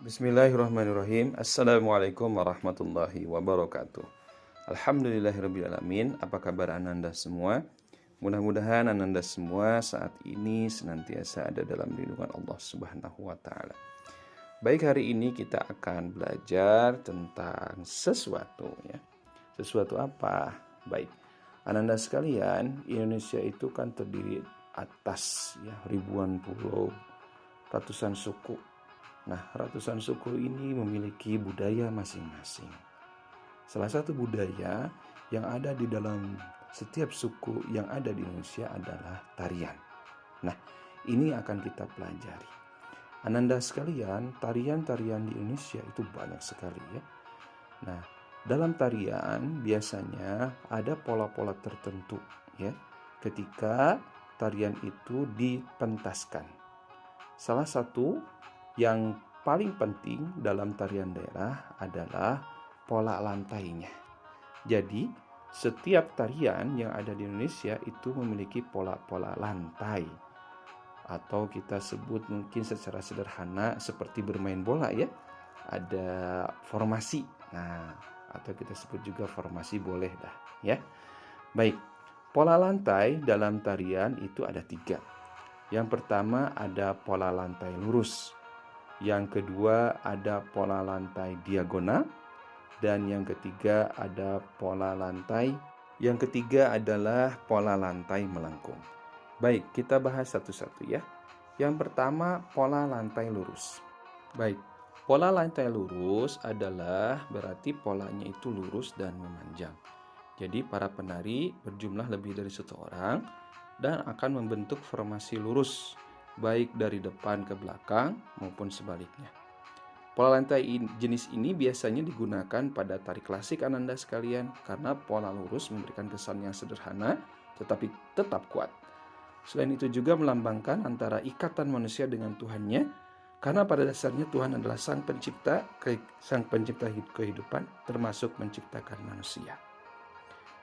Bismillahirrahmanirrahim. Assalamualaikum warahmatullahi wabarakatuh. Alhamdulillahirrabbilalamin. Apa kabar Ananda semua? Mudah-mudahan Ananda semua saat ini senantiasa ada dalam lindungan Allah Subhanahu wa Ta'ala. Baik, hari ini kita akan belajar tentang sesuatu ya. Sesuatu apa? Baik, Ananda sekalian, Indonesia itu kan terdiri atas ya ribuan pulau, ratusan suku. Nah, ratusan suku ini memiliki budaya masing-masing. Salah satu budaya yang ada di dalam setiap suku yang ada di Indonesia adalah tarian. Nah, ini akan kita pelajari. Ananda sekalian, tarian-tarian di Indonesia itu banyak sekali ya. Nah, dalam tarian biasanya ada pola-pola tertentu ya ketika tarian itu dipentaskan. Salah satu yang paling penting dalam tarian daerah adalah pola lantainya. Jadi, setiap tarian yang ada di Indonesia itu memiliki pola-pola lantai. Atau kita sebut mungkin secara sederhana seperti bermain bola ya. Ada formasi. Nah, atau kita sebut juga formasi boleh dah ya. Baik, pola lantai dalam tarian itu ada 3. Yang pertama ada pola lantai lurus. Yang kedua ada pola lantai diagonal. Dan yang ketiga ada pola lantai. Yang ketiga adalah pola lantai melengkung. Baik, kita bahas satu-satu ya. Yang pertama pola lantai lurus. Baik, pola lantai lurus adalah berarti polanya itu lurus dan memanjang. Jadi para penari berjumlah lebih dari 1 orang dan akan membentuk formasi lurus, baik dari depan ke belakang maupun sebaliknya. Pola lantai jenis ini biasanya digunakan pada tari klasik Ananda sekalian karena pola lurus memberikan kesan yang sederhana tetapi tetap kuat. Selain itu juga melambangkan antara ikatan manusia dengan Tuhannya karena pada dasarnya Tuhan adalah sang pencipta kehidupan termasuk menciptakan manusia.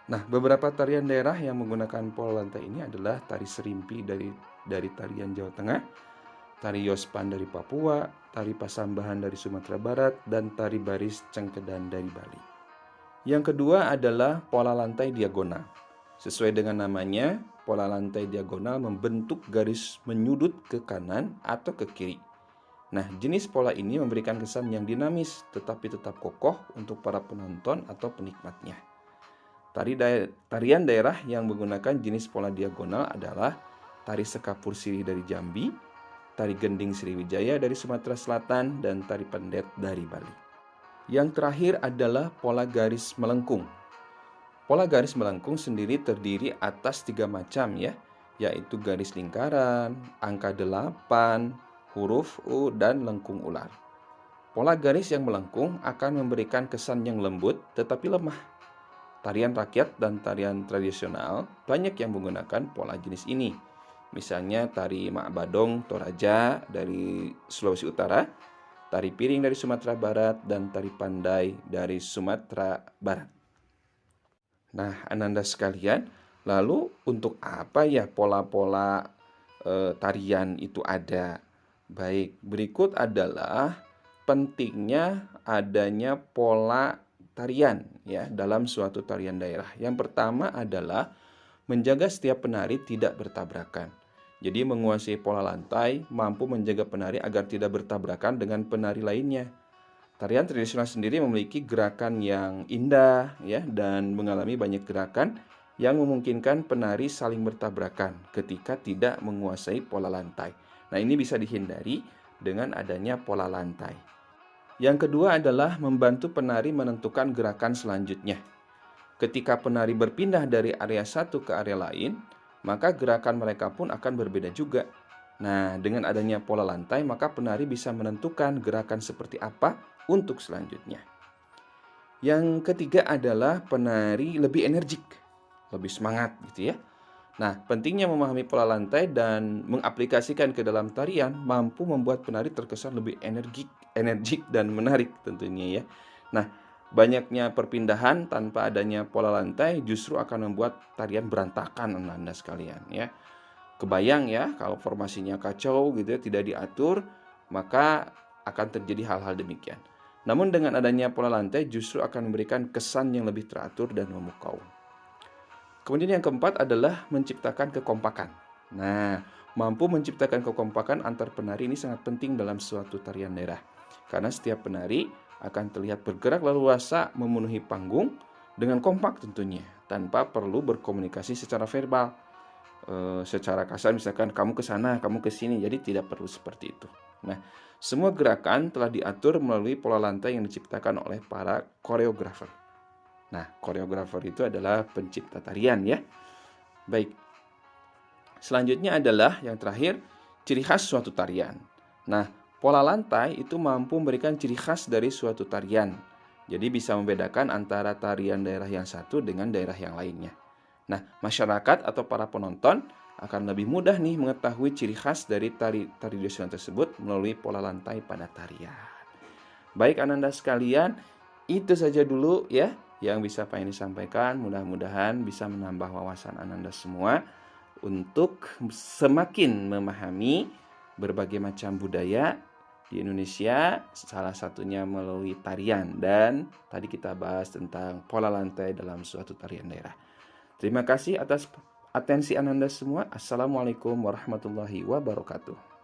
Nah, beberapa tarian daerah yang menggunakan pola lantai ini adalah tari serimpi dari tarian Jawa Tengah, tari Yospan dari Papua, tari Pasambahan dari Sumatera Barat, dan tari baris Cengkedan dari Bali. Yang kedua adalah pola lantai diagonal. Sesuai dengan namanya, pola lantai diagonal membentuk garis menyudut ke kanan atau ke kiri. Nah, jenis pola ini memberikan kesan yang dinamis tetapi tetap kokoh untuk para penonton atau penikmatnya. Tarian daerah yang menggunakan jenis pola diagonal adalah tari Sekapur Sirih dari Jambi, tari Gending Sriwijaya dari Sumatera Selatan, dan tari Pendet dari Bali. Yang terakhir adalah pola garis melengkung. Pola garis melengkung sendiri terdiri atas 3 macam ya, yaitu garis lingkaran, angka 8, huruf U, dan lengkung ular. Pola garis yang melengkung akan memberikan kesan yang lembut tetapi lemah. Tarian rakyat dan tarian tradisional banyak yang menggunakan pola jenis ini. Misalnya tari Mak Badong Toraja dari Sulawesi Utara, tari Piring dari Sumatera Barat, dan tari Pandai dari Sumatera Barat. Nah, Ananda sekalian, lalu untuk apa ya pola-pola tarian itu ada? Baik, berikut adalah pentingnya adanya pola tarian ya dalam suatu tarian daerah. Yang pertama adalah menjaga setiap penari tidak bertabrakan. Jadi menguasai pola lantai mampu menjaga penari agar tidak bertabrakan dengan penari lainnya. Tarian tradisional sendiri memiliki gerakan yang indah ya dan mengalami banyak gerakan yang memungkinkan penari saling bertabrakan ketika tidak menguasai pola lantai. Nah, ini bisa dihindari dengan adanya pola lantai. Yang kedua adalah membantu penari menentukan gerakan selanjutnya. Ketika penari berpindah dari area satu ke area lain, maka gerakan mereka pun akan berbeda juga. Nah, dengan adanya pola lantai, maka penari bisa menentukan gerakan seperti apa untuk selanjutnya. Yang ketiga adalah penari lebih energik, lebih semangat gitu ya. Nah, pentingnya memahami pola lantai dan mengaplikasikan ke dalam tarian mampu membuat penari terkesan lebih energik dan menarik tentunya ya. Nah, banyaknya perpindahan tanpa adanya pola lantai justru akan membuat tarian berantakan Anda sekalian ya. Kebayang ya kalau formasinya kacau gitu ya, tidak diatur, maka akan terjadi hal-hal demikian. Namun dengan adanya pola lantai justru akan memberikan kesan yang lebih teratur dan memukau. Kemudian yang keempat adalah menciptakan kekompakan. Nah, mampu menciptakan kekompakan antar penari ini sangat penting dalam suatu tarian daerah. Karena setiap penari akan terlihat bergerak leluasa memenuhi panggung dengan kompak tentunya, tanpa perlu berkomunikasi secara verbal. Secara kasar misalkan kamu ke sana, kamu ke sini, jadi tidak perlu seperti itu. Nah, semua gerakan telah diatur melalui pola lantai yang diciptakan oleh para koreografer. Nah, koreografer itu adalah pencipta tarian ya. Baik. Selanjutnya adalah yang terakhir, ciri khas suatu tarian. Nah, pola lantai itu mampu memberikan ciri khas dari suatu tarian. Jadi bisa membedakan antara tarian daerah yang satu dengan daerah yang lainnya. Nah, masyarakat atau para penonton akan lebih mudah nih mengetahui ciri khas dari tari tradisional tersebut melalui pola lantai pada tarian. Baik Ananda sekalian, itu saja dulu ya yang bisa Pak ini sampaikan. Mudah-mudahan bisa menambah wawasan Ananda semua untuk semakin memahami berbagai macam budaya di Indonesia, salah satunya melalui tarian. Dan tadi kita bahas tentang pola lantai dalam suatu tarian daerah. Terima kasih atas atensi Ananda semua. Assalamualaikum warahmatullahi wabarakatuh.